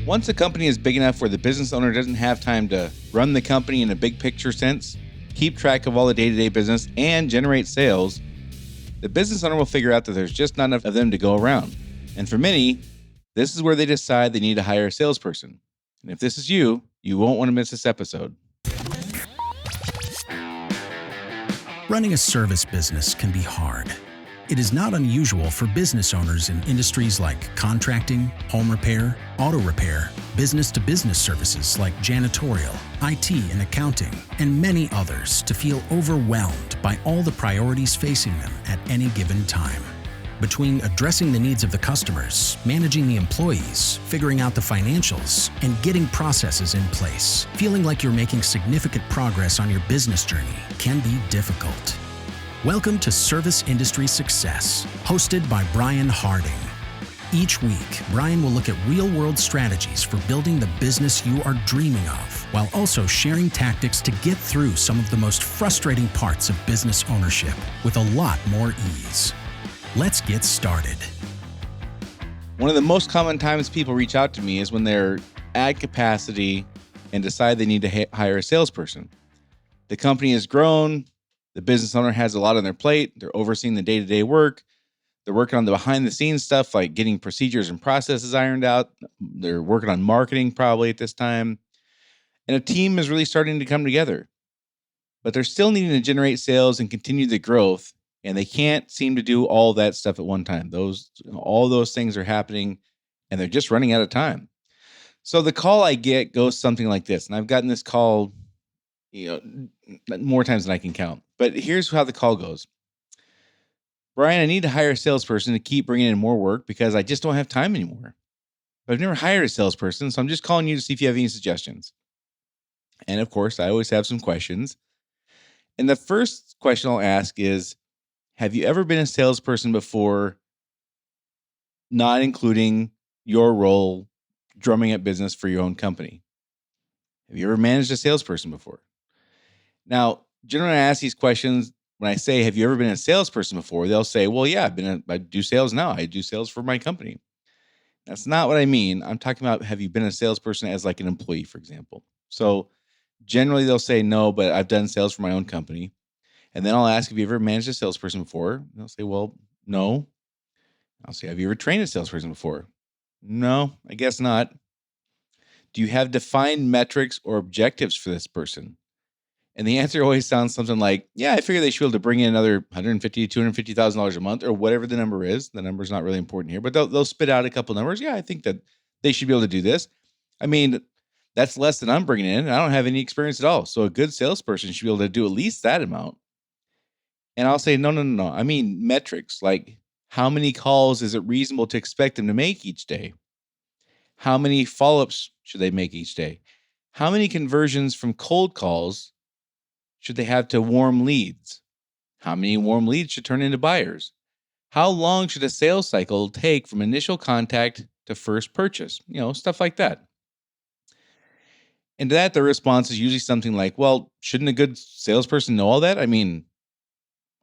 Once a company is big enough where the business owner doesn't have time to run the company in a big picture sense, keep track of all the day-to-day business, and generate sales, the business owner will figure out that there's just not enough of them to go around. And for many, this is where they decide they need to hire a salesperson. And if this is you, you won't want to miss this episode. Running a service business can be hard. It is not unusual for business owners in industries like contracting, home repair, auto repair, business-to-business services like janitorial, IT and accounting, and many others to feel overwhelmed by all the priorities facing them at any given time. Between addressing the needs of the customers, managing the employees, figuring out the financials, and getting processes in place, feeling like you're making significant progress on your business journey can be difficult. Welcome to Service Industry Success, hosted by Brian Harding. Each week, Brian will look at real-world strategies for building the business you are dreaming of, while also sharing tactics to get through some of the most frustrating parts of business ownership with a lot more ease. Let's get started. One of the most common times people reach out to me is when they're at capacity and decide they need to hire a salesperson. The company has grown. The business owner has a lot on their plate. They're overseeing the day-to-day work. They're working on the behind-the-scenes stuff like getting procedures and processes ironed out. They're working on marketing probably at this time. And a team is really starting to come together. But they're still needing to generate sales and continue the growth. And they can't seem to do all that stuff at one time. All those things are happening, and they're just running out of time. So the call I get goes something like this. And I've gotten this call, more times than I can count. But here's how the call goes. Brian, I need to hire a salesperson to keep bringing in more work because I just don't have time anymore. But I've never hired a salesperson, so I'm just calling you to see if you have any suggestions. And of course, I always have some questions. And the first question I'll ask is, have you ever been a salesperson before, not including your role drumming up business for your own company? Have you ever managed a salesperson before? Now, generally, I ask these questions when I say, have you ever been a salesperson before? They'll say, well, yeah, I do sales now. I do sales for my company. That's not what I mean. I'm talking about, have you been a salesperson as like an employee, for example? So generally, they'll say no, but I've done sales for my own company. And then I'll ask, have you ever managed a salesperson before? And they'll say, well, no. I'll say, have you ever trained a salesperson before? No, I guess not. Do you have defined metrics or objectives for this person? And the answer always sounds something like, yeah, I figure they should be able to bring in another $150,000 to $250,000 a month, or whatever the number is. The number's not really important here, but they'll spit out a couple numbers. Yeah, I think that they should be able to do this. I mean, that's less than I'm bringing in. I don't have any experience at all. So a good salesperson should be able to do at least that amount. And I'll say, no. I mean, metrics, like how many calls is it reasonable to expect them to make each day? How many follow-ups should they make each day? How many conversions from cold calls should they have to warm leads? How many warm leads should turn into buyers? How long should a sales cycle take from initial contact to first purchase? Stuff like that. And to that, the response is usually something like, well, shouldn't a good salesperson know all that? I mean,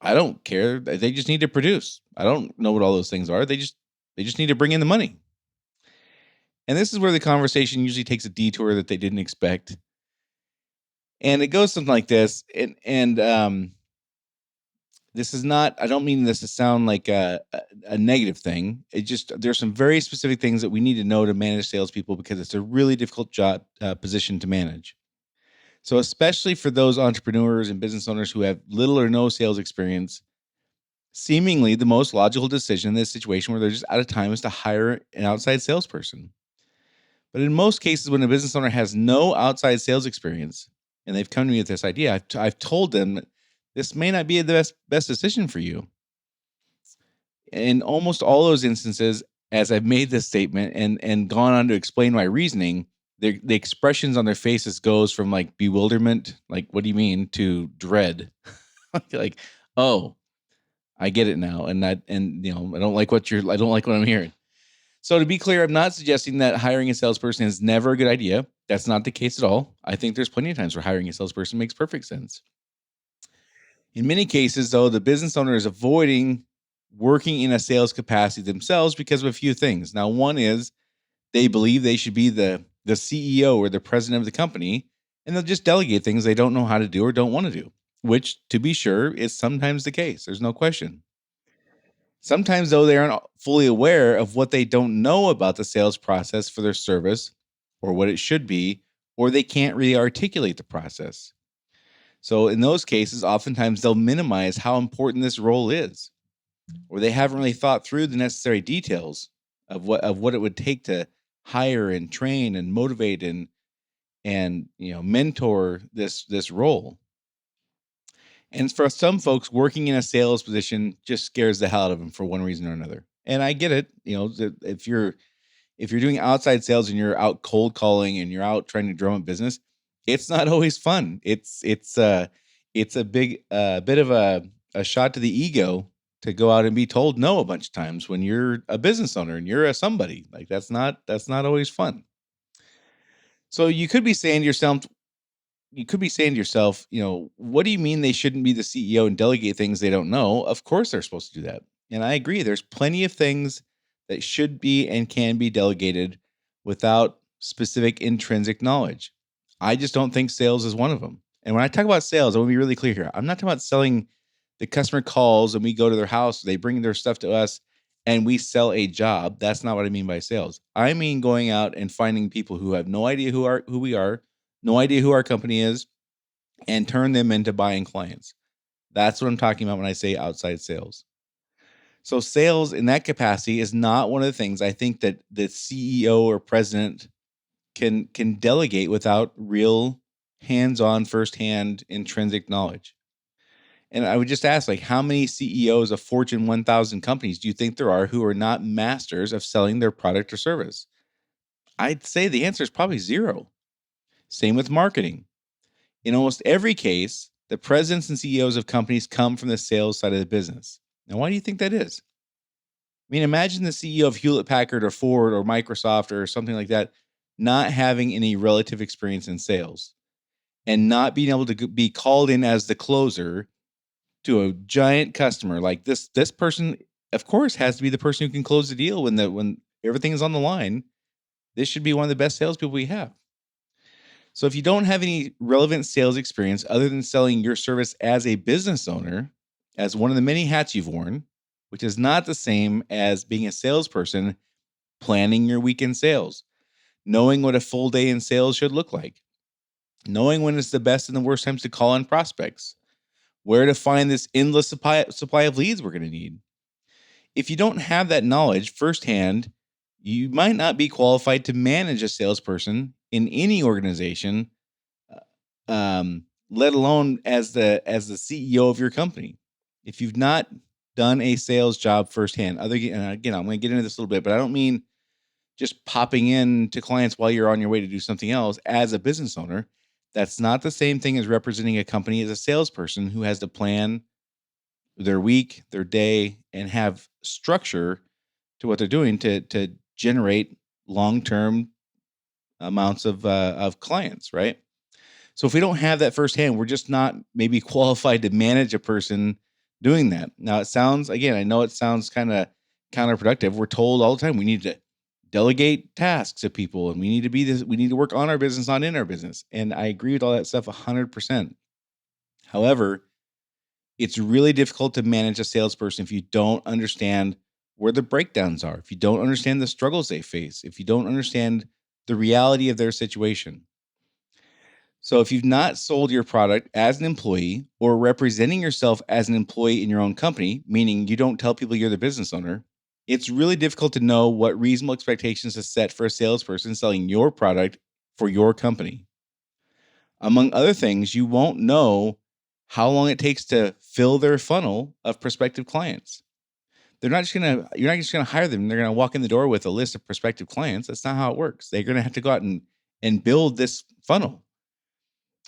I don't care. They just need to produce. I don't know what all those things are. They just need to bring in the money. And this is where the conversation usually takes a detour that they didn't expect. And it goes something like this. And this is not, I don't mean this to sound like a negative thing. There's some very specific things that we need to know to manage salespeople because it's a really difficult job position to manage. So especially for those entrepreneurs and business owners who have little or no sales experience, seemingly the most logical decision in this situation where they're just out of time is to hire an outside salesperson. But in most cases, when a business owner has no outside sales experience and they've come to me with this idea, I've told them that this may not be the best decision for you. In almost all those instances, as I've made this statement and gone on to explain my reasoning, the expressions on their faces goes from like bewilderment, like, what do you mean, to dread. Like, oh, I get it now. And I don't like what I'm hearing. So to be clear, I'm not suggesting that hiring a salesperson is never a good idea. That's not the case at all. I think there's plenty of times where hiring a salesperson makes perfect sense. In many cases, though, the business owner is avoiding working in a sales capacity themselves because of a few things. Now, one is They believe they should be the CEO or the president of the company, and they'll just delegate things they don't know how to do or don't want to do, which, to be sure, is sometimes the case. There's no question. Sometimes, though, they aren't fully aware of what they don't know about the sales process for their service or what it should be, or they can't really articulate the process. So, in those cases, oftentimes they'll minimize how important this role is, or they haven't really thought through the necessary details of what it would take to hire and train and motivate and mentor this role. And for some folks, working in a sales position just scares the hell out of them for one reason or another. And I get it. If you're doing outside sales and you're out cold calling and you're out trying to drum up business, it's not always fun. It's a big bit of a shot to the ego to go out and be told no a bunch of times when you're a business owner and you're a somebody. Like that's not always fun. So you could be saying to yourself, what do you mean they shouldn't be the CEO and delegate things they don't know? Of course they're supposed to do that. And I agree. There's plenty of things that should be and can be delegated without specific intrinsic knowledge. I just don't think sales is one of them. And when I talk about sales, I want to be really clear here. I'm not talking about selling. The customer calls and we go to their house, they bring their stuff to us and we sell a job. That's not what I mean by sales. I mean going out and finding people who have no idea who we are, no idea who our company is, and turn them into buying clients. That's what I'm talking about when I say outside sales. So sales in that capacity is not one of the things I think that the CEO or president can delegate without real hands-on, firsthand, intrinsic knowledge. And I would just ask, like, how many CEOs of Fortune 1000 companies do you think there are who are not masters of selling their product or service? I'd say the answer is probably zero. Same with marketing. In almost every case, the presidents and CEOs of companies come from the sales side of the business. Now, why do you think that is? I mean, imagine the CEO of Hewlett Packard or Ford or Microsoft or something like that not having any relative experience in sales and not being able to be called in as the closer to a giant customer. Like this person, of course, has to be the person who can close the deal when everything is on the line. This should be one of the best salespeople we have. So if you don't have any relevant sales experience other than selling your service as a business owner, as one of the many hats you've worn, which is not the same as being a salesperson, planning your weekend sales, knowing what a full day in sales should look like, knowing when it's the best and the worst times to call on prospects, where to find this endless supply of leads we're going to need. If you don't have that knowledge firsthand, you might not be qualified to manage a salesperson in any organization, let alone as the CEO of your company. If you've not done a sales job firsthand, and again, I'm going to get into this a little bit, but I don't mean just popping in to clients while you're on your way to do something else as a business owner. That's not the same thing as representing a company as a salesperson who has to plan their week, their day, and have structure to what they're doing to generate long-term amounts of clients, right? So if we don't have that firsthand, we're just not maybe qualified to manage a person doing that. Now it sounds, again, I know it sounds kind of counterproductive. We're told all the time we need to delegate tasks to people and we need to work on our business, not in our business. And I agree with all that stuff 100%. However, it's really difficult to manage a salesperson if you don't understand where the breakdowns are, if you don't understand the struggles they face, if you don't understand the reality of their situation. So if you've not sold your product as an employee or representing yourself as an employee in your own company, meaning you don't tell people you're the business owner, it's really difficult to know what reasonable expectations to set for a salesperson selling your product for your company. Among other things, you won't know how long it takes to fill their funnel of prospective clients. You're not just gonna hire them. They're gonna walk in the door with a list of prospective clients. That's not how it works. They're gonna have to go out and build this funnel.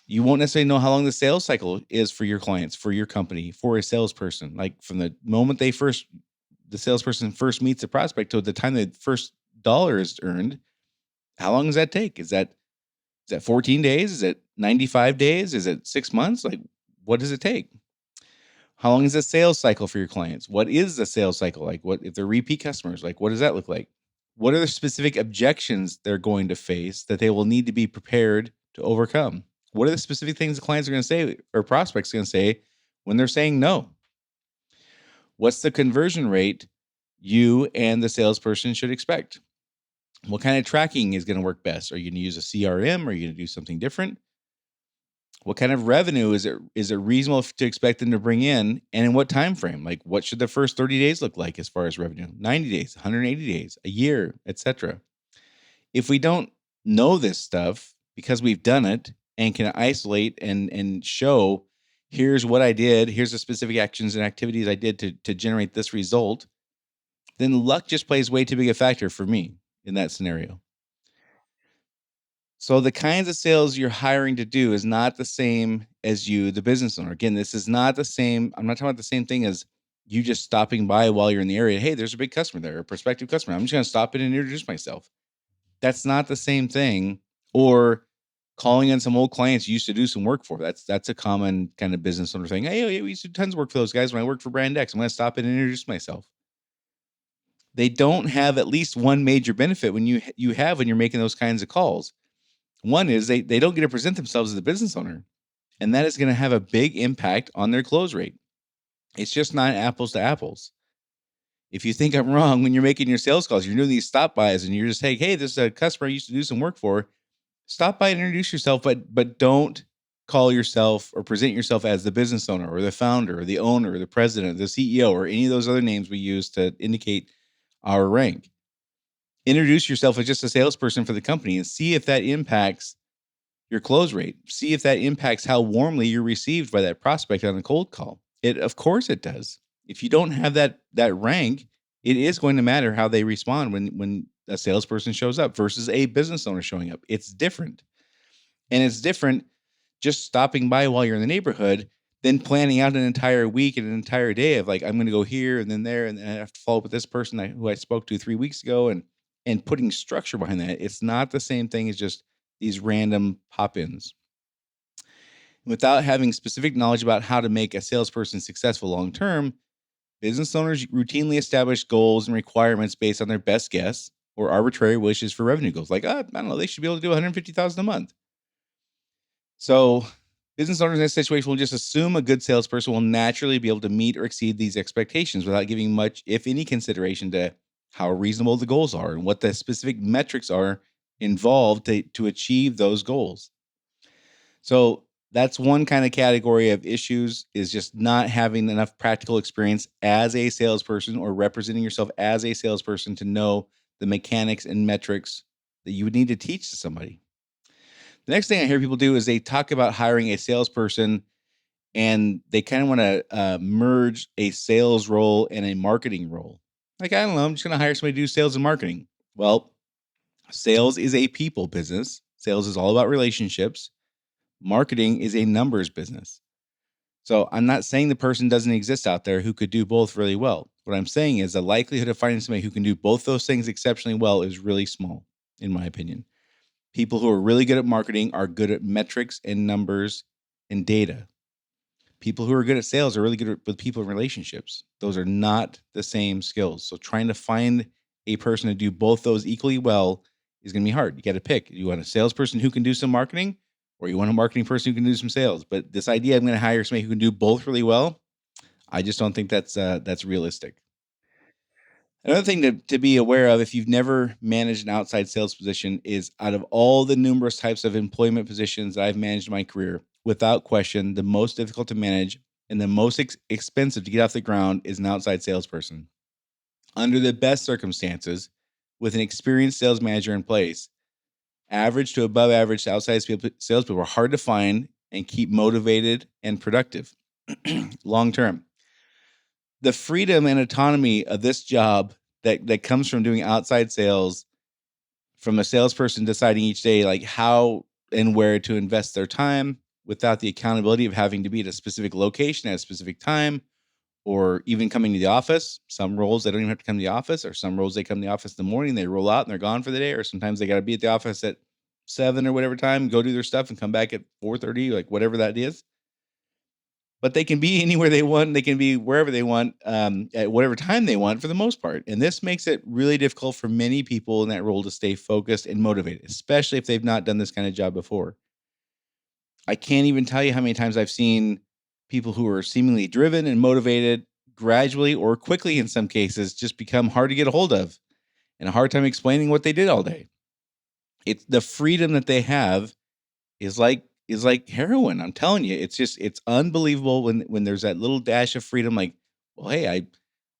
You won't necessarily know how long the sales cycle is for your clients, for your company, for a salesperson. Like from the moment the salesperson first meets a prospect to the time the first dollar is earned, how long does that take? Is that 14 days? Is it 95 days? Is it 6 months? Like, what does it take? How long is the sales cycle for your clients? What is the sales cycle like? What if they're repeat customers? Like, what does that look like? What are the specific objections they're going to face that they will need to be prepared to overcome? What are the specific things the clients are going to say or prospects are going to say when they're saying no? What's the conversion rate you and the salesperson should expect? What kind of tracking is going to work best? Are you going to use a CRM? Are you going to do something different? What kind of revenue is it reasonable to expect them to bring in, and in what time frame? Like, what should the first 30 days look like as far as revenue? 90 days, 180 days, a year, etc. If we don't know this stuff because we've done it and can isolate and show, here's what I did, here's the specific actions and activities I did to generate this result, then luck just plays way too big a factor for me in that scenario. So the kinds of sales you're hiring to do is not the same as you, the business owner. Again, this is not the same. I'm not talking about the same thing as you just stopping by while you're in the area. Hey, there's a big customer there, a prospective customer. I'm just going to stop in and introduce myself. That's not the same thing. Or calling in some old clients you used to do some work for. That's a common kind of business owner thing. Hey, we used to do tons of work for those guys when I worked for Brand X. I'm going to stop in and introduce myself. They don't have at least one major benefit when you have when you're making those kinds of calls. One is they don't get to present themselves as a business owner, and that is going to have a big impact on their close rate. It's just not apples to apples. If you think I'm wrong when you're making your sales calls, you're doing these stop bys and you're just saying, hey, this is a customer I used to do some work for. Stop by and introduce yourself, but don't call yourself or present yourself as the business owner or the founder or the owner or the president, the CEO, or any of those other names we use to indicate our rank. Introduce yourself as just a salesperson for the company and see if that impacts your close rate. See if that impacts how warmly you're received by that prospect on a cold call. Of course it does. If you don't have that rank, it is going to matter how they respond when a salesperson shows up versus a business owner showing up. It's different. And it's different just stopping by while you're in the neighborhood than planning out an entire week and an entire day of like, I'm going to go here and then there, and then I have to follow up with this person who I spoke to 3 weeks ago, and putting structure behind that. It's not the same thing as just these random pop-ins. Without having specific knowledge about how to make a salesperson successful long term, business owners routinely establish goals and requirements based on their best guess or arbitrary wishes for revenue goals. Like, I don't know, they should be able to do 150,000 a month. So business owners in this situation will just assume a good salesperson will naturally be able to meet or exceed these expectations without giving much, if any, consideration to how reasonable the goals are and what the specific metrics are involved to achieve those goals. So that's one kind of category of issues, is just not having enough practical experience as a salesperson or representing yourself as a salesperson to know the mechanics and metrics that you would need to teach to somebody. The next thing I hear people do is they talk about hiring a salesperson and they kind of want to merge a sales role and a marketing role. Like, I don't know, I'm just going to hire somebody to do sales and marketing. Well, sales is a people business. Sales is all about relationships. Marketing is a numbers business. So I'm not saying the person doesn't exist out there who could do both really well. What I'm saying is the likelihood of finding somebody who can do both those things exceptionally well is really small, in my opinion. People who are really good at marketing are good at metrics and numbers and data. People who are good at sales are really good with people and relationships. Those are not the same skills. So trying to find a person to do both those equally well is going to be hard. You got to pick. You want a salesperson who can do some marketing, or you want a marketing person who can do some sales. But this idea I'm going to hire somebody who can do both really well, I just don't think that's realistic. Another thing to be aware of if you've never managed an outside sales position is, out of all the numerous types of employment positions that I've managed in my career, without question, the most difficult to manage and the most expensive to get off the ground is an outside salesperson. Under the best circumstances, with an experienced sales manager in place, average to above average outside salespeople are hard to find and keep motivated and productive long term. The freedom and autonomy of this job that comes from doing outside sales, from a salesperson deciding each day like how and where to invest their time without the accountability of having to be at a specific location at a specific time, or even coming to the office. Some roles they don't even have to come to the office, or some roles they come to the office in the morning, they roll out and they're gone for the day, or sometimes they got to be at the office at 7 or whatever time, go do their stuff and come back at 4:30, like whatever that is. but they can be anywhere they want. They can be wherever they want, at whatever time they want for the most part. And this makes it really difficult for many people in that role to stay focused and motivated, especially if they've not done this kind of job before. I can't even tell you how many times I've seen people who are seemingly driven and motivated gradually or quickly in some cases just become hard to get a hold of and a hard time explaining what they did all day. It's the freedom that they have is like heroin. I'm telling you, it's unbelievable when there's that little dash of freedom. Like, well, hey,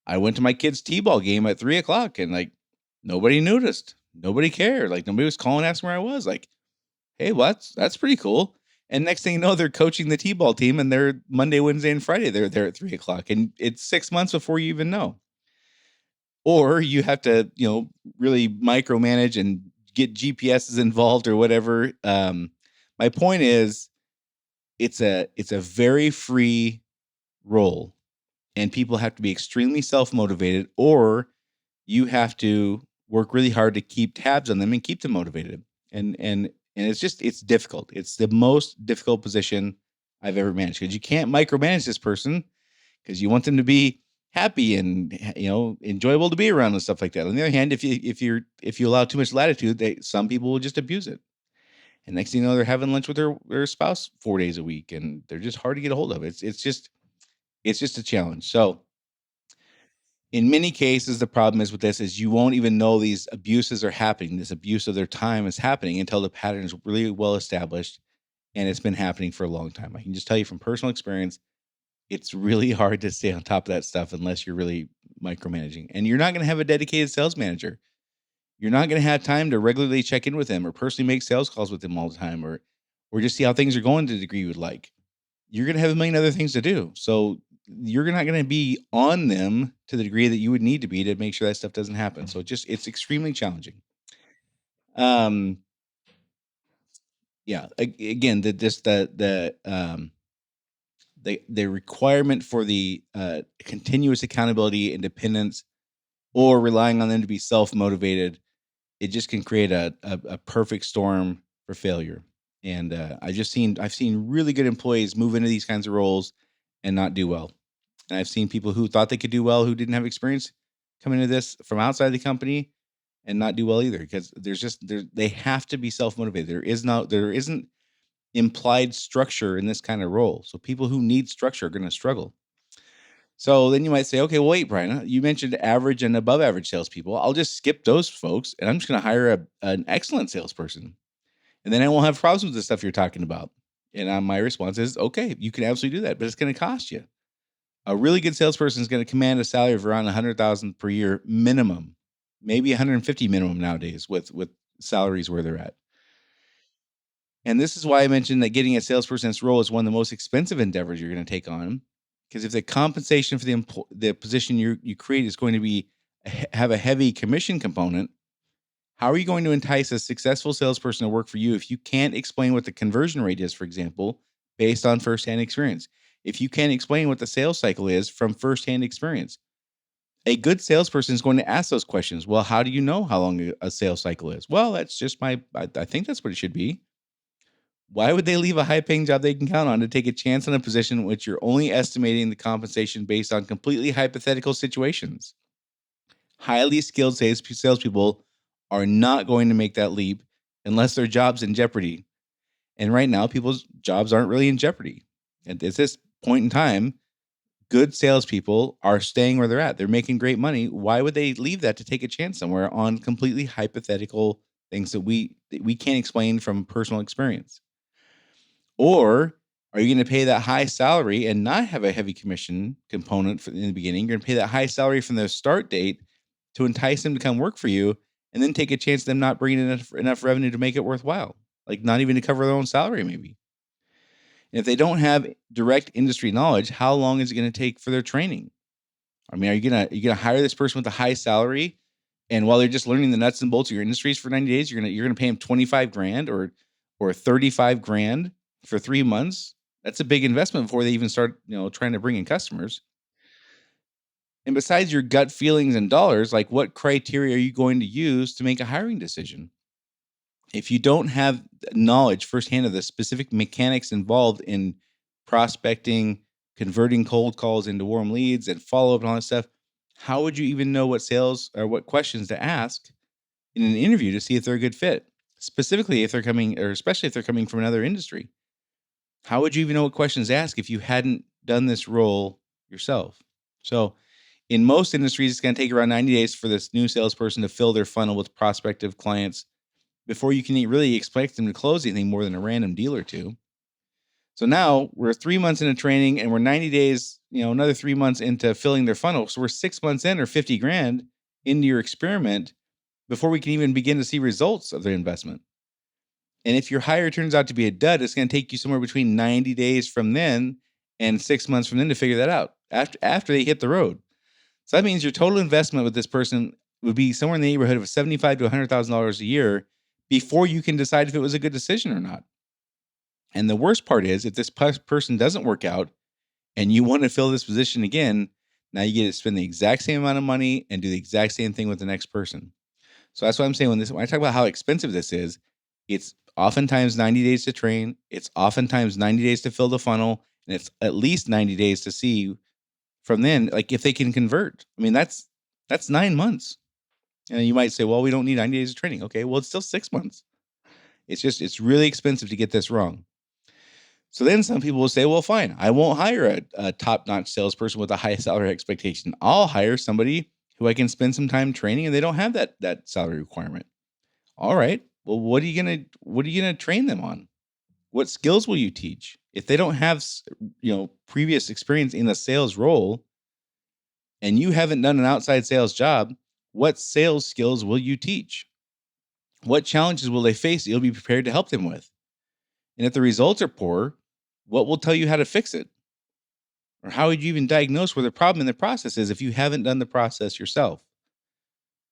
I went to my kid's t-ball game at 3 o'clock and like nobody noticed, nobody cared, like nobody was calling asking where I was. Like, hey, well, that's pretty cool. And next thing you know, they're coaching the t-ball team, and they're Monday, Wednesday, and Friday. They're there at 3 o'clock, and it's 6 months before you even know. Or you have to, really micromanage and get GPSs involved or whatever. My point is, it's a very free role, and people have to be extremely self-motivated, or you have to work really hard to keep tabs on them and keep them motivated. And it's difficult. It's the most difficult position I've ever managed because you can't micromanage this person because you want them to be happy and enjoyable to be around and stuff like that. On the other hand, if you allow too much latitude, some people will just abuse it. And next thing you know, they're having lunch with their spouse 4 days a week, and they're just hard to get a hold of. It's just a challenge. So in many cases, the problem is with this is you won't even know these abuses are happening. This abuse of their time is happening until the pattern is really well established and it's been happening for a long time. I can just tell you from personal experience, it's really hard to stay on top of that stuff unless you're really micromanaging. And you're not going to have a dedicated sales manager. You're not going to have time to regularly check in with them or personally make sales calls with them all the time or just see how things are going to the degree you would like. You're going to have a million other things to do. So you're not going to be on them to the degree that you would need to be to make sure that stuff doesn't happen. So it's extremely challenging. Um, yeah. Again, the requirement for the continuous accountability, independence, or relying on them to be self motivated, it just can create a perfect storm for failure. And I've seen really good employees move into these kinds of roles and not do well. And I've seen people who thought they could do well, who didn't have experience, come into this from outside the company and not do well either because they have to be self-motivated. There isn't implied structure in this kind of role. So people who need structure are going to struggle. So then you might say, okay, well, wait, Brian, you mentioned average and above average salespeople. I'll just skip those folks and I'm just going to hire an excellent salesperson. And then I won't have problems with the stuff you're talking about. And my response is, okay, you can absolutely do that, but it's going to cost you. A really good salesperson is going to command a salary of around 100,000 per year minimum, maybe 150 minimum nowadays with salaries where they're at. And this is why I mentioned that getting a salesperson in this role is one of the most expensive endeavors you're going to take on. Because if the compensation for the position you create is going to be have a heavy commission component, how are you going to entice a successful salesperson to work for you if you can't explain what the conversion rate is, for example, based on firsthand experience? If you can't explain what the sales cycle is from firsthand experience, a good salesperson is going to ask those questions. Well, how do you know how long a sales cycle is? Well, that's just I think that's what it should be. Why would they leave a high paying job they can count on to take a chance on a position in which you're only estimating the compensation based on completely hypothetical situations? Highly skilled salespeople are not going to make that leap unless their job's in jeopardy. And right now, people's jobs aren't really in jeopardy. At this point in time, good salespeople are staying where they're at. They're making great money. Why would they leave that to take a chance somewhere on completely hypothetical things that we can't explain from personal experience? Or are you going to pay that high salary and not have a heavy commission component in the beginning? You're going to pay that high salary from the start date to entice them to come work for you, and then take a chance of them not bringing enough revenue to make it worthwhile, like not even to cover their own salary, maybe. And if they don't have direct industry knowledge, how long is it going to take for their training? I mean, are you gonna hire this person with a high salary, and while they're just learning the nuts and bolts of your industries for 90 days, you're gonna pay them 25 grand or 35 grand for 3 months? That's a big investment before they even start, trying to bring in customers. And besides your gut feelings and dollars, like what criteria are you going to use to make a hiring decision? If you don't have knowledge firsthand of the specific mechanics involved in prospecting, converting cold calls into warm leads and follow up and all that stuff, how would you even know what sales or what questions to ask in an interview to see if they're a good fit? Specifically, if they're coming, or especially if they're coming from another industry, how would you even know what questions to ask if you hadn't done this role yourself? So, in most industries, it's going to take around 90 days for this new salesperson to fill their funnel with prospective clients before you can really expect them to close anything more than a random deal or two. So now we're 3 months into training and we're 90 days, another 3 months into filling their funnel. So we're 6 months in or 50 grand into your experiment before we can even begin to see results of their investment. And if your hire turns out to be a dud, it's going to take you somewhere between 90 days from then and 6 months from then to figure that out after they hit the road. So that means your total investment with this person would be somewhere in the neighborhood of $75,000 to $100,000 a year before you can decide if it was a good decision or not. And the worst part is, if this person doesn't work out and you want to fill this position again, now you get to spend the exact same amount of money and do the exact same thing with the next person. So that's what I'm saying when I talk about how expensive this is, it's oftentimes 90 days to train. It's oftentimes 90 days to fill the funnel. And it's at least 90 days to see from then, like, if they can convert. I mean, that's 9 months. And you might say, well, we don't need 90 days of training. Okay, well, it's still 6 months. It's really expensive to get this wrong. So then some people will say, well, fine, I won't hire a top-notch salesperson with a high salary expectation. I'll hire somebody who I can spend some time training and they don't have that salary requirement. All right. Well, what are you gonna train them on? What skills will you teach? If they don't have, previous experience in the sales role and you haven't done an outside sales job, what sales skills will you teach? What challenges will they face that you'll be prepared to help them with? And if the results are poor, what will tell you how to fix it? Or how would you even diagnose where the problem in the process is if you haven't done the process yourself?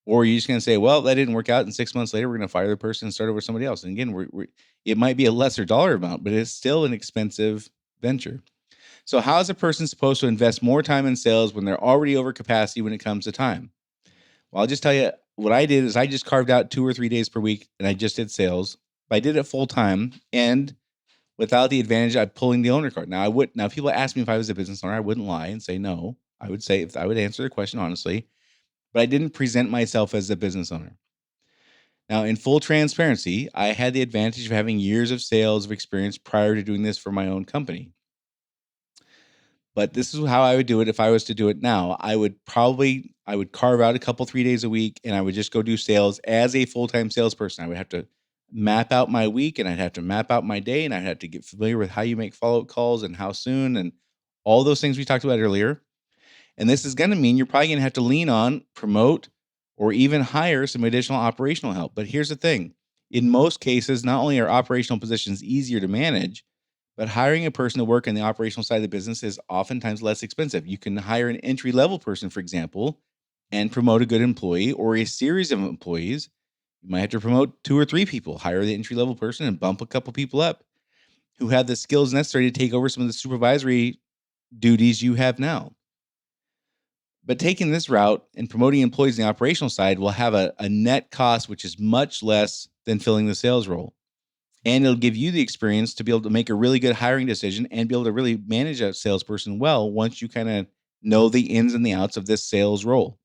Or are you just going to say, well, that didn't work out, and 6 months later, we're going to fire the person and start over with somebody else? And again, it might be a lesser dollar amount, but it's still an expensive venture. So how is a person supposed to invest more time in sales when they're already over capacity when it comes to time? Well, I'll just tell you, what I did is I just carved out 2 or 3 days per week, and I just did sales. But I did it full time and without the advantage of pulling the owner card. Now, if people ask me if I was a business owner, I wouldn't lie and say no. I would say, if I would answer the question honestly, but I didn't present myself as a business owner. Now, in full transparency, I had the advantage of having years of sales of experience prior to doing this for my own company. But this is how I would do it if I was to do it now. I would carve out a couple, 3 days a week, and I would just go do sales as a full-time salesperson. I would have to map out my week, and I'd have to map out my day, and I'd have to get familiar with how you make follow-up calls and how soon and all those things we talked about earlier. And this is going to mean you're probably going to have to lean on, promote, or even hire some additional operational help. But here's the thing. In most cases, not only are operational positions easier to manage, but hiring a person to work in the operational side of the business is oftentimes less expensive. You can hire an entry-level person, for example, and promote a good employee or a series of employees. You might have to promote 2 or 3 people, hire the entry-level person and bump a couple people up who have the skills necessary to take over some of the supervisory duties you have now. But taking this route and promoting employees in the operational side will have a net cost which is much less than filling the sales role. And it'll give you the experience to be able to make a really good hiring decision and be able to really manage a salesperson well once you kind of know the ins and the outs of this sales role.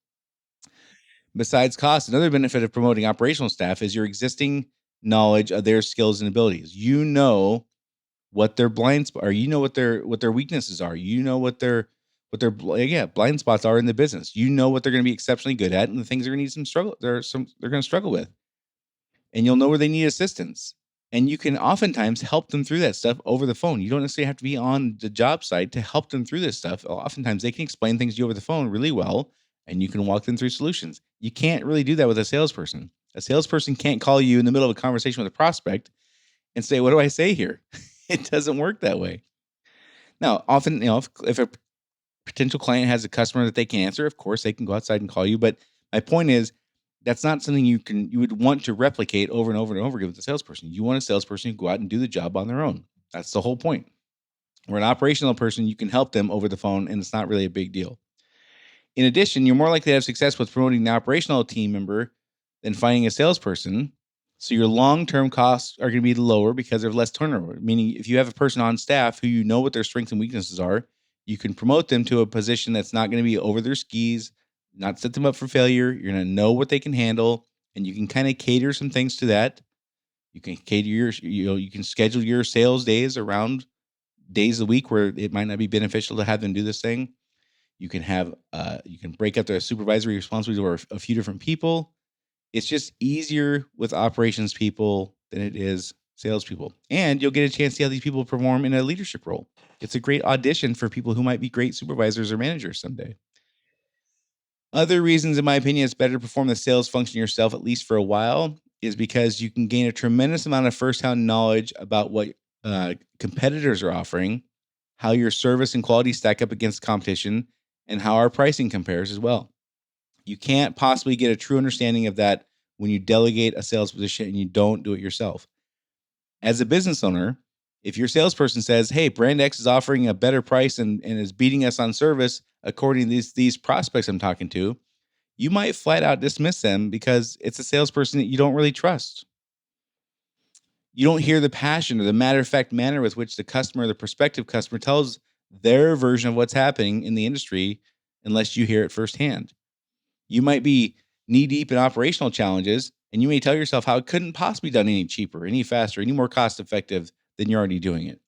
Besides cost, another benefit of promoting operational staff is your existing knowledge of their skills and abilities. You know what their blind spots are. You know what their weaknesses are. You know what their blind spots are in the business. You know what they're going to be exceptionally good at, and the things they're going to need some struggle. They're going to struggle with, and you'll know where they need assistance. And you can oftentimes help them through that stuff over the phone. You don't necessarily have to be on the job site to help them through this stuff. Oftentimes they can explain things to you over the phone really well, and you can walk them through solutions. You can't really do that with a salesperson. A salesperson can't call you in the middle of a conversation with a prospect and say, what do I say here? It doesn't work that way. Now, often, if a potential client has a customer that they can answer, of course, they can go outside and call you. But my point is, that's not something you would want to replicate over and over and over again with a salesperson. You want a salesperson who go out and do the job on their own. That's the whole point. Where an operational person, you can help them over the phone, and it's not really a big deal. In addition, you're more likely to have success with promoting the operational team member than finding a salesperson. So your long-term costs are going to be lower because of less turnover. Meaning, if you have a person on staff who you know what their strengths and weaknesses are, You can promote them to a position that's not going to be over their skis, not set them up for failure. You're going to know what they can handle, and you can kind of cater some things to that. You can cater you can schedule your sales days around days of the week where it might not be beneficial to have them do this thing. You can have, you can break up the supervisory responsibilities over a few different people. It's just easier with operations people than it is salespeople. And you'll get a chance to see how these people perform in a leadership role. It's a great audition for people who might be great supervisors or managers someday. Other reasons, in my opinion, it's better to perform the sales function yourself, at least for a while, is because you can gain a tremendous amount of first-hand knowledge about what competitors are offering, how your service and quality stack up against competition, and how our pricing compares as well. You can't possibly get a true understanding of that when you delegate a sales position and you don't do it yourself. As a business owner, if your salesperson says, hey, brand X is offering a better price and is beating us on service according to these prospects I'm talking to, you might flat out dismiss them because it's a salesperson that you don't really trust. You don't hear the passion or the matter of fact manner with which the customer, the prospective customer, tells their version of what's happening in the industry unless you hear it firsthand. You might be knee deep in operational challenges, and you may tell yourself how it couldn't possibly be done any cheaper, any faster, any more cost effective than you're already doing it.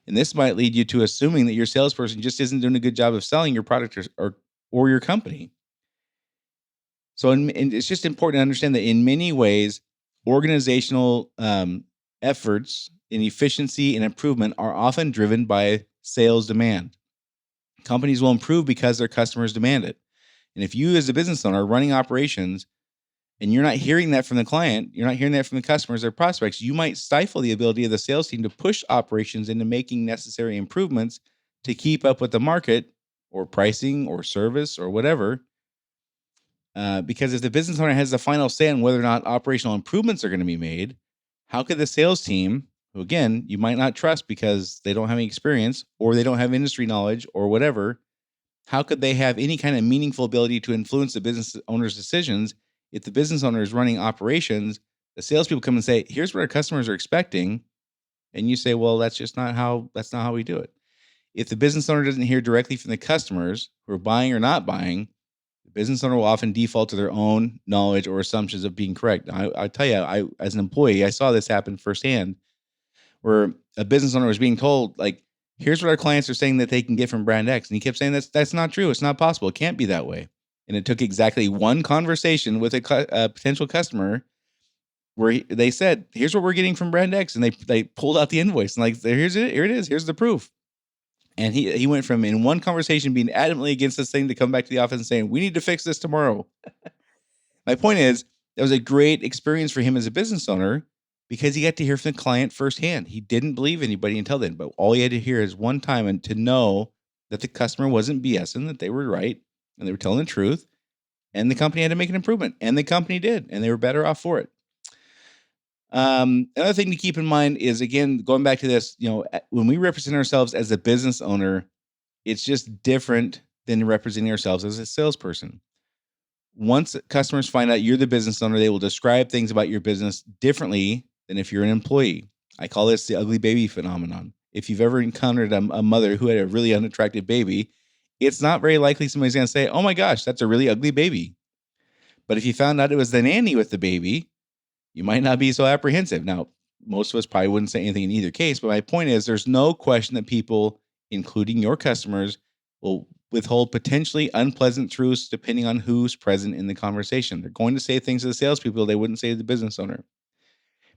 And this might lead you to assuming that your salesperson just isn't doing a good job of selling your product or your company. So and it's just important to understand that in many ways, organizational efforts in efficiency and improvement are often driven by sales demand. Companies will improve because their customers demand it. And if you, as a business owner, are running operations and you're not hearing that from the client, you're not hearing that from the customers or prospects, you might stifle the ability of the sales team to push operations into making necessary improvements to keep up with the market or pricing or service or whatever. Because if the business owner has the final say on whether or not operational improvements are going to be made, how could the sales team, who again, you might not trust because they don't have any experience or they don't have industry knowledge or whatever, how could they have any kind of meaningful ability to influence the business owner's decisions if the business owner is running operations? The salespeople come and say, "Here's what our customers are expecting," and you say, "Well, that's not how we do it." If the business owner doesn't hear directly from the customers who are buying or not buying, the business owner will often default to their own knowledge or assumptions of being correct. I tell you, as an employee, I saw this happen firsthand, where a business owner was being told, like, here's what our clients are saying that they can get from brand X. And he kept saying that's not true. It's not possible. It can't be that way. And it took exactly one conversation with a potential customer where they said, here's what we're getting from brand X. And they pulled out the invoice and like, here it is. Here's the proof. And he went from in one conversation being adamantly against this thing to come back to the office and saying, we need to fix this tomorrow. My point is, that was a great experience for him as a business owner because he got to hear from the client firsthand. He didn't believe anybody until then, but all he had to hear is one time and to know that the customer wasn't BSing, that they were right and they were telling the truth, and the company had to make an improvement, and the company did, and they were better off for it. Another thing to keep in mind is, again, going back to this, when we represent ourselves as a business owner, it's just different than representing ourselves as a salesperson. Once customers find out you're the business owner, they will describe things about your business differently than if you're an employee. I call this the ugly baby phenomenon. If you've ever encountered a mother who had a really unattractive baby, it's not very likely somebody's going to say, oh my gosh, that's a really ugly baby. But if you found out it was the nanny with the baby, you might not be so apprehensive. Now, most of us probably wouldn't say anything in either case, but my point is there's no question that people, including your customers, will withhold potentially unpleasant truths depending on who's present in the conversation. They're going to say things to the salespeople they wouldn't say to the business owner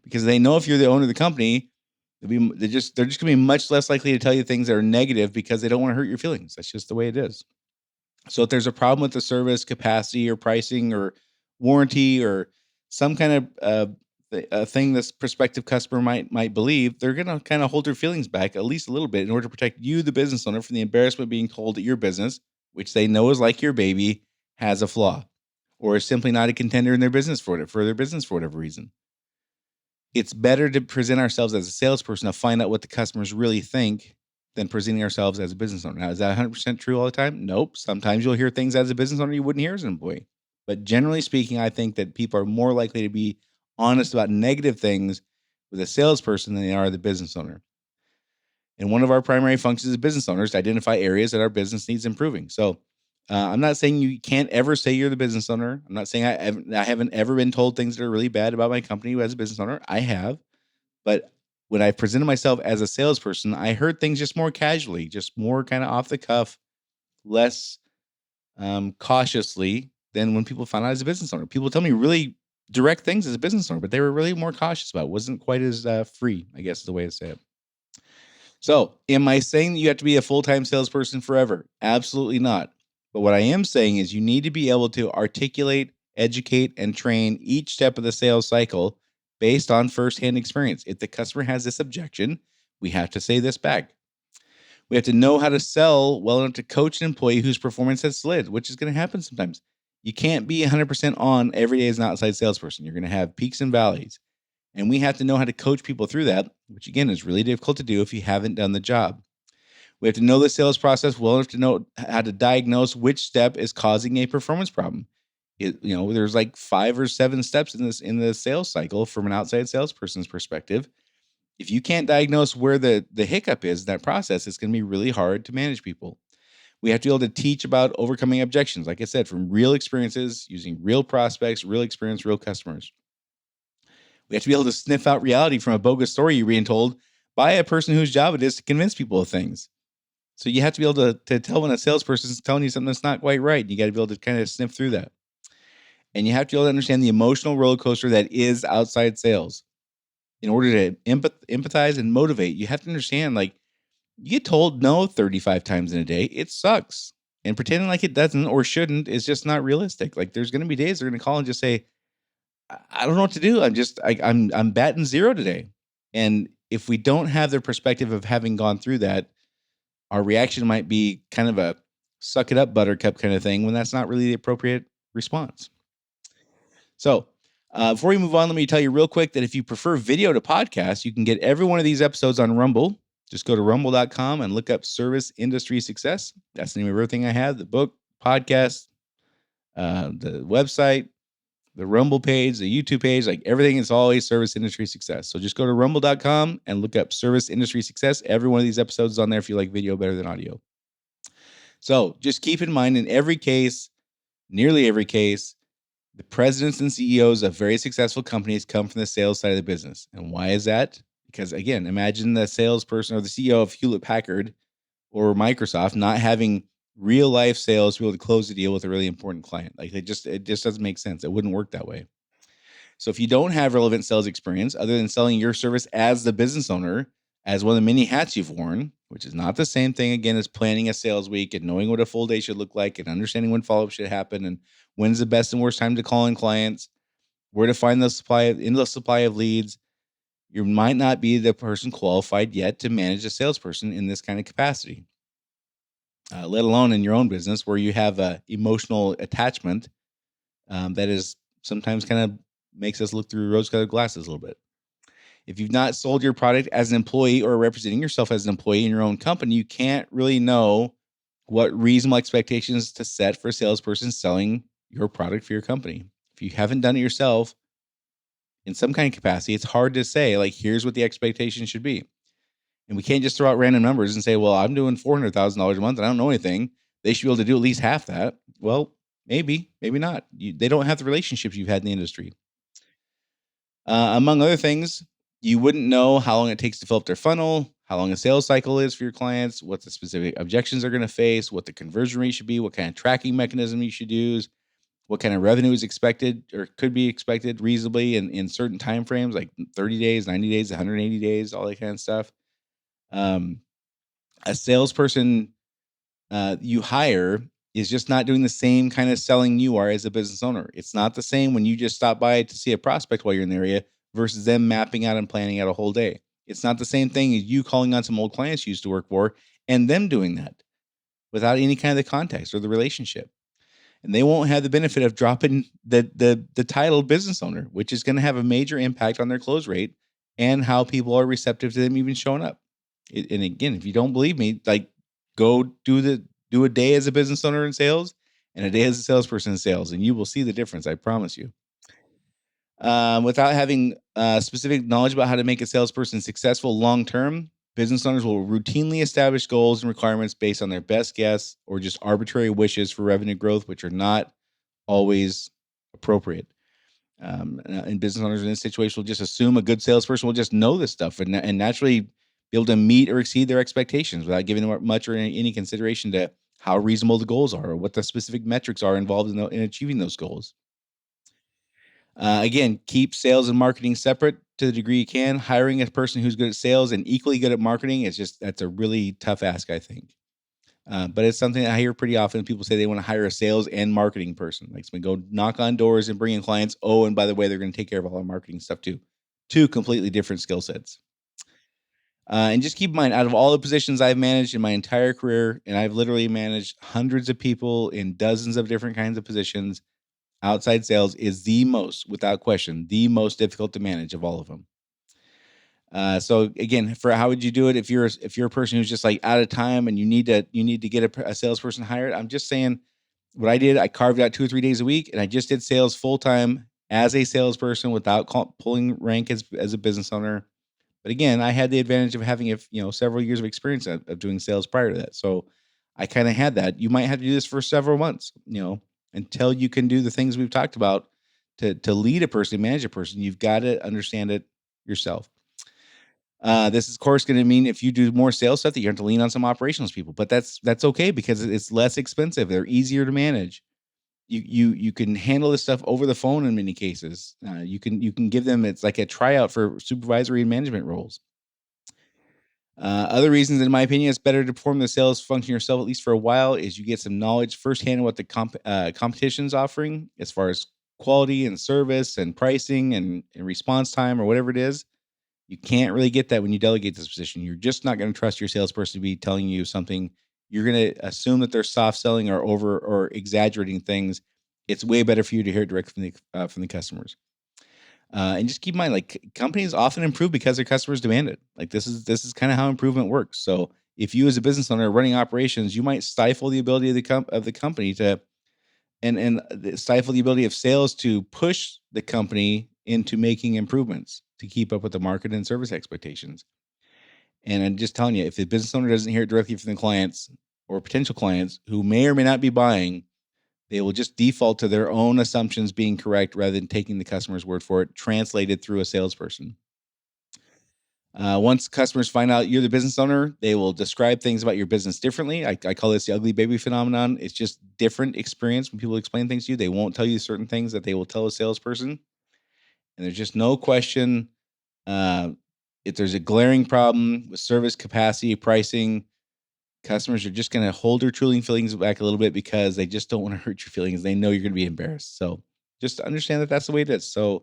because they know if you're the owner of the company, they're just going to be much less likely to tell you things that are negative because they don't want to hurt your feelings. That's just the way it is. So if there's a problem with the service, capacity, or pricing, or warranty, or some kind of a thing this prospective customer might believe, they're going to kind of hold their feelings back at least a little bit in order to protect you, the business owner, from the embarrassment of being told that your business, which they know is like your baby, has a flaw, or is simply not a contender in their business for whatever reason. It's better to present ourselves as a salesperson to find out what the customers really think than presenting ourselves as a business owner. Now, is that 100% true all the time? Nope. Sometimes you'll hear things as a business owner you wouldn't hear as an employee. But generally speaking, I think that people are more likely to be honest about negative things with a salesperson than they are the business owner. And one of our primary functions as business owners is to identify areas that our business needs improving. So I'm not saying you can't ever say you're the business owner. I'm not saying I haven't ever been told things that are really bad about my company as a business owner. I have. But when I presented myself as a salesperson, I heard things just more casually, just more kind of off the cuff, less cautiously than when people found out as a business owner. People tell me really direct things as a business owner, but they were really more cautious about it. Wasn't quite as free, I guess is the way to say it. So, am I saying that you have to be a full-time salesperson forever? Absolutely not. But what I am saying is you need to be able to articulate, educate, and train each step of the sales cycle based on firsthand experience. If the customer has this objection, we have to say this back. We have to know how to sell well enough to coach an employee whose performance has slid, which is going to happen sometimes. You can't be 100% on every day as an outside salesperson. You're going to have peaks and valleys. And we have to know how to coach people through that, which again is really difficult to do if you haven't done the job. We have to know the sales process well enough to know how to diagnose which step is causing a performance problem. There's like 5 or 7 steps in the sales cycle from an outside salesperson's perspective. If you can't diagnose where the hiccup is in that process, it's going to be really hard to manage people. We have to be able to teach about overcoming objections, like I said, from real experiences, using real prospects, real experience, real customers. We have to be able to sniff out reality from a bogus story you're being told by a person whose job it is to convince people of things. So you have to be able to tell when a salesperson is telling you something that's not quite right. You got to be able to kind of sniff through that. And you have to be able to understand the emotional roller coaster that is outside sales. In order to empathize and motivate, you have to understand, like, you get told no 35 times in a day. It sucks. And pretending like it doesn't or shouldn't is just not realistic. Like, there's going to be days they're going to call and just say, I don't know what to do. I'm batting zero today. And if we don't have their perspective of having gone through that, our reaction might be kind of a suck it up buttercup kind of thing when that's not really the appropriate response. So before we move on, let me tell you real quick that if you prefer video to podcast, you can get every one of these episodes on Rumble. Just go to rumble.com and look up Service Industry Success. That's the name of everything I have: the book, podcast, the website, the Rumble page, the YouTube page, like everything is always Service Industry Success. So just go to rumble.com and look up Service Industry Success. Every one of these episodes is on there if you like video better than audio. So just keep in mind, in every case, nearly every case, the presidents and CEOs of very successful companies come from the sales side of the business. And why is that? Because again, imagine the salesperson or the CEO of Hewlett Packard or Microsoft not having real life sales to be able to close the deal with a really important client. Like it just doesn't make sense. It wouldn't work that way. So if you don't have relevant sales experience other than selling your service as the business owner, as one of the many hats you've worn, which is not the same thing again as planning a sales week and knowing what a full day should look like and understanding when follow-up should happen and when's the best and worst time to call in clients, where to find the supply of leads, you might not be the person qualified yet to manage a salesperson in this kind of capacity. Let alone in your own business where you have a emotional attachment that is sometimes kind of makes us look through rose-colored glasses a little bit. If you've not sold your product as an employee or representing yourself as an employee in your own company, you can't really know what reasonable expectations to set for a salesperson selling your product for your company. If you haven't done it yourself in some kind of capacity, it's hard to say, like, here's what the expectation should be. And we can't just throw out random numbers and say, well, I'm doing $400,000 a month and I don't know anything. They should be able to do at least half that. Well, maybe not. They don't have the relationships you've had in the industry. Among other things, you wouldn't know how long it takes to fill up their funnel, how long a sales cycle is for your clients, what the specific objections they're going to face, what the conversion rate should be, what kind of tracking mechanism you should use, what kind of revenue is expected or could be expected reasonably in certain timeframes, like 30 days, 90 days, 180 days, all that kind of stuff. A salesperson you hire is just not doing the same kind of selling you are as a business owner. It's not the same when you just stop by to see a prospect while you're in the area versus them mapping out and planning out a whole day. It's not the same thing as you calling on some old clients you used to work for and them doing that without any kind of the context or the relationship. And they won't have the benefit of dropping the title business owner, which is going to have a major impact on their close rate and how people are receptive to them even showing up. And again, if you don't believe me, like, go do a day as a business owner in sales and a day as a salesperson in sales, and you will see the difference. I promise you. Without having specific knowledge about how to make a salesperson successful long term, Business owners will routinely establish goals and requirements based on their best guess or just arbitrary wishes for revenue growth, which are not always appropriate. And business owners in this situation will just assume a good salesperson will just know this stuff and naturally be able to meet or exceed their expectations without giving them much or any consideration to how reasonable the goals are or what the specific metrics are involved in achieving those goals. Again, keep sales and marketing separate to the degree you can. Hiring a person who's good at sales and equally good at marketing that's a really tough ask, I think. But it's something I hear pretty often. People say they want to hire a sales and marketing person. Like, so we go knock on doors and bring in clients. Oh, and by the way, they're going to take care of all our marketing stuff too. Two completely different skill sets. And just keep in mind, out of all the positions I've managed in my entire career, and I've literally managed hundreds of people in dozens of different kinds of positions, outside sales is without question, the most difficult to manage of all of them. So again, for how would you do it if you're a person who's just like out of time and you need to get a salesperson hired? I'm just saying what I did. I carved out 2 or 3 days a week, and I just did sales full time as a salesperson without pulling rank as a business owner. But again, I had the advantage of having several years of experience of doing sales prior to that. So I kind of had that. You might have to do this for several months, until you can do the things we've talked about to lead a person, manage a person. You've got to understand it yourself. This is, of course, going to mean if you do more sales stuff that you have to lean on some operations people, but that's okay because it's less expensive. They're easier to manage. You can handle this stuff over the phone in many cases. You can give them, it's like a tryout for supervisory and management roles. Other reasons, in my opinion, it's better to perform the sales function yourself, at least for a while, is you get some knowledge firsthand of what the competition's offering as far as quality and service and pricing and response time or whatever it is. You can't really get that when you delegate this position. You're just not going to trust your salesperson to be telling you something. You're going to assume that they're soft selling or over or exaggerating things. It's way better for you to hear it directly from the customers. And just keep in mind, like, companies often improve because their customers demand it. Like, this is kind of how improvement works. So if you as a business owner running operations, you might stifle the ability of the company to and stifle the ability of sales to push the company into making improvements to keep up with the market and service expectations. And I'm just telling you, if the business owner doesn't hear it directly from the clients or potential clients who may or may not be buying, they will just default to their own assumptions being correct rather than taking the customer's word for it, translated through a salesperson. Once customers find out you're the business owner, they will describe things about your business differently. I call this the ugly baby phenomenon. It's just different experience when people explain things to you. They won't tell you certain things that they will tell a salesperson. And there's just no question if there's a glaring problem with service capacity, pricing, customers are just going to hold their truly feelings back a little bit because they just don't want to hurt your feelings. They know you're going to be embarrassed. So just understand that that's the way it is. So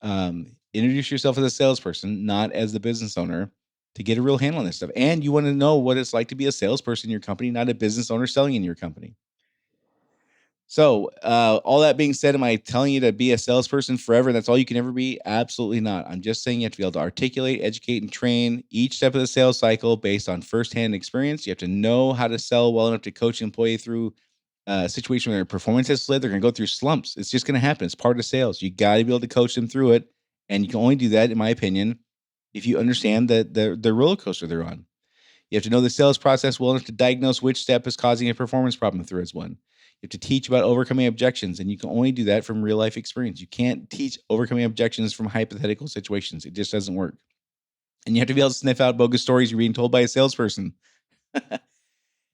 introduce yourself as a salesperson, not as the business owner, to get a real handle on this stuff. And you want to know what it's like to be a salesperson in your company, not a business owner selling in your company. So all that being said, am I telling you to be a salesperson forever? That's all you can ever be? Absolutely not. I'm just saying you have to be able to articulate, educate, and train each step of the sales cycle based on firsthand experience. You have to know how to sell well enough to coach an employee through a situation where their performance has slid. They're going to go through slumps. It's just going to happen. It's part of sales. You got to be able to coach them through it. And you can only do that, in my opinion, if you understand the roller coaster they're on. You have to know the sales process well enough to diagnose which step is causing a performance problem if there is one. You have to teach about overcoming objections, and you can only do that from real life experience. You can't teach overcoming objections from hypothetical situations. It just doesn't work. And you have to be able to sniff out bogus stories you're being told by a salesperson.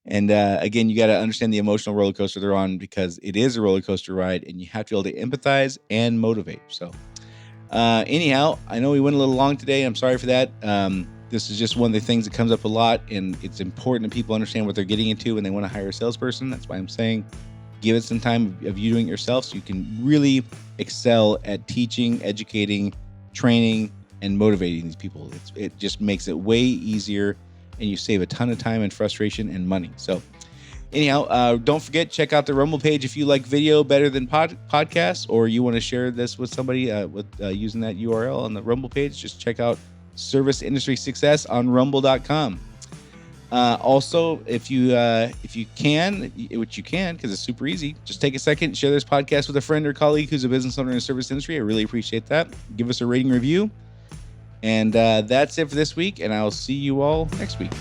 And again, you got to understand the emotional roller coaster they're on because it is a roller coaster ride, and you have to be able to empathize and motivate. So anyhow, I know we went a little long today. I'm sorry for that. This is just one of the things that comes up a lot, and it's important that people understand what they're getting into when they want to hire a salesperson. That's why I'm saying give it some time of you doing it yourself so you can really excel at teaching, educating, training, and motivating these people. It just makes it way easier, and you save a ton of time and frustration and money. So anyhow, don't forget, check out the Rumble page if you like video better than podcasts, or you want to share this with somebody using that URL on the Rumble page. Just check out Service Industry Success on rumble.com. Also, if you can, which you can because it's super easy, just take a second, share this podcast with a friend or colleague who's a business owner in the service industry. I really appreciate that. Give us a rating review. And that's it for this week. And I'll see you all next week.